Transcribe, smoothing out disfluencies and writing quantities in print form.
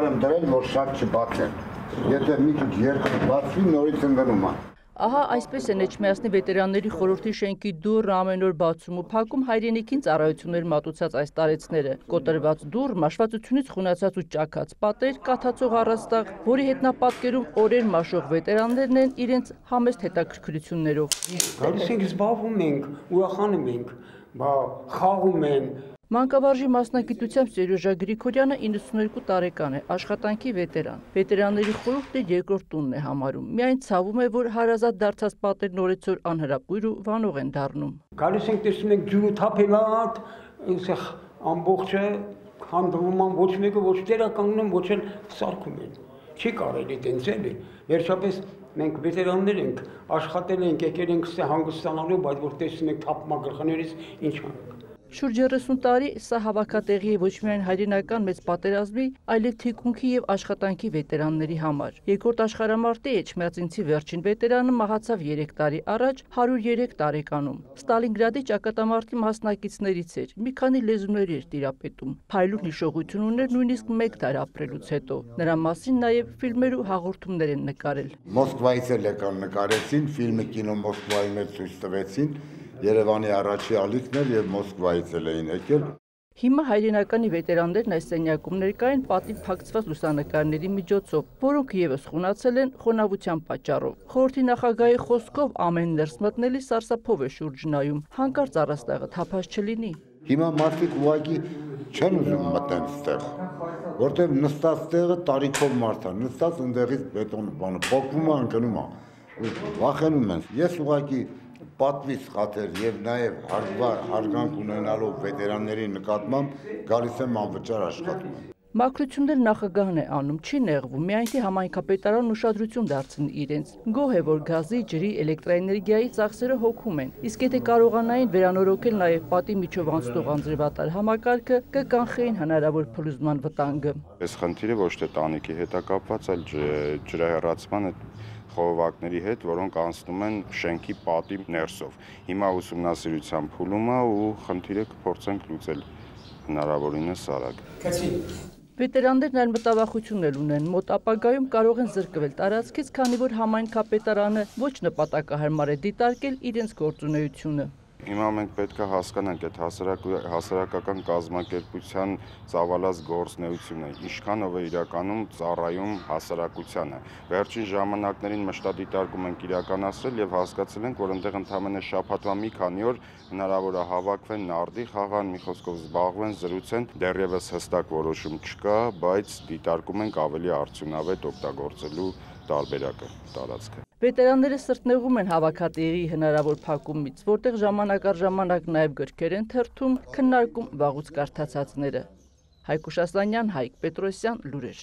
Նկար եմ դրել, որ շատ չբացեն։ Եթե մի քիչ երկար բացվի, նորից ընկնում է։ Ահա այսպես են Էջմիածնի վետերանների խորհրդի շենքի դուռը ամեն օր բացում ու փակում հայրենիքին ծառայություններ մատուցած այս տարեցները։ Կոտրված դուռ, մաշվածությունից խունացած ու ճաքած պատեր, կաթացող առաստաղ, որի հետնապատկերում օրեր մաշող վետերաններն են իրենց համեստ հետաքրքրություններով։ Գալիս ենք, զբաղվում ենք, ուրախանում ենք, խաղում են։ Մանկավարժի մասնագիտությամբ Սերյոժա Գրիգորյանը 92 տարեկան է, աշխատանքի վետերան։ Վետերանների խորհուրդը երկրորդ տունն է համարում։ Միայն ցավում է, որ հարազատ դարձած պատերն օրեցօր անհրապույր ու վանող են դառնում։ Գալիս ենք, տեսնում ենք ջուրը թափելատ, այնտեղ ամբողջը հանդվում են, ոչ մեկը ոչ տեղականգնում, ոչ էլ սարքում են։ Չի կարելի տենց էլի։ Վերջապես մենք վետերաններ ենք, աշխատել ենք, եկել ենք հանգստանալու, բայց որ տեսնում ենք թափմագրխներից ինչ անենք։ Շուրջ 30 տարի սա հավաքատեղի է ոչ միայն հայրենական մեծ պատերազմի, այլև թիկունքի և աշխատանքի վետերանների համար։ Երկրորդ աշխարհամարտի էջմիածինցի վերջին վետերանը մահացավ 3 տարի առաջ 103 տարեկանում։ Ստալինգրադի ճակատամարտի մասնակիցներից էր, մի քանի լեզուներ էր տիրապետում, փայլուն հիշողություն ուներ նույնիսկ 1 դար ապրելուց հետո։ Նրա մասին նաև ֆիլմեր ու հաղորդումներ են նկարել։ Մոսկվայից էլ եկան նկարեցին, ֆիլմը կինո Մոսկվայի մեջ ցույց տվեցին։ Երևանի առաջի ալիքն էր եւ Մոսկվայից էլ էին եկել։ Հիմա հայրենականի վետերաններն այս սենյակում ներկա են պատիվ փակցված լուսանկարների միջոցով, որոնք եւս խունացել են խոնավության պատճառով։ Խորհրդի նախագահի խոսքով ամեն ներս մտնելի սարսափով է շուրջ նայում, հանկարծ առաստաղը թափած չլինի։ Հիմա մարդիկ ուղղակի չեն ուզում մտնել ստեղ, որտեղ նստած տեղը տարիքով մարդ է, նստած ընդեղից բետոն բանը փոկվում է, ընկնում է, վախենում են։ Ես ուղղակի պատվից խաթեր եւ նաեւ հարգանք ունենալով վետերանների նկատմամբ գալիս եմ անվճար աշխատում։ Մաքրություններ նախագահն է անում, չի նեղվում, միայն թե համայնքապետարանն ուշադրություն դարձնի իրենց։ Գոհ է, որ գազի, ջրի, էլեկտրաէներգիայի ծախսերը հոգում են, իսկ եթե կարողանային վերանորոգել նաև պատի միջով անցնող անձրևատար համակարգը, կկանխեին հնարավոր փլուզման վտանգը։ Այս խնդիրը ոչ թե տանիքի հետ է կապված, այլ ջրահեռացման խողովակների հետ, որոնք անցնում են շենքի պատի ներսով։ Հիմա ուսումնասիրության փուլում է ու խնդիրը կփորձենք լուծել հնարավորինս արագ։ Վետերաններն այլ մտավախություն էլ ունեն, մոտ ապագայում կարող են զրկվել տարածքից, քանի որ համայնքապետարանը ոչ նպատակահարմար է դիտարկել իրենց գործունեությունը։ Հիմա մենք պետք է հասկանանք այդ հասարակական կազմակերպության ծավալած գործունեությունը, ինչքանով է իրականում ծառայում հասարակությանը։ Վերջին ժամանակներին մշտադիտարկում ենք իրականացրել եւ հասկացել ենք, որ այնտեղ ընդամենը շաբաթվա մի քանի օր հնարավոր է հավաքվեն նարդի խաղան, մի խոսքով զբաղվեն, զրուցեն, դեռևս հստակ որոշում չկա, բայց դիտարկում ենք ավելի արդյունավետ օգտագործելու տարբերակը, տարածքը։ Վետերանները սրտնեղում են հավաքատեղի հնարավոր փակումից, որտեղ ժամանակ առ ժամանակ նաև գրքեր են թերթում, քննարկում վաղուց կարդացածները։ Հայկ Աշասանյան, Հայկ Պետրոսյան, լուրեր։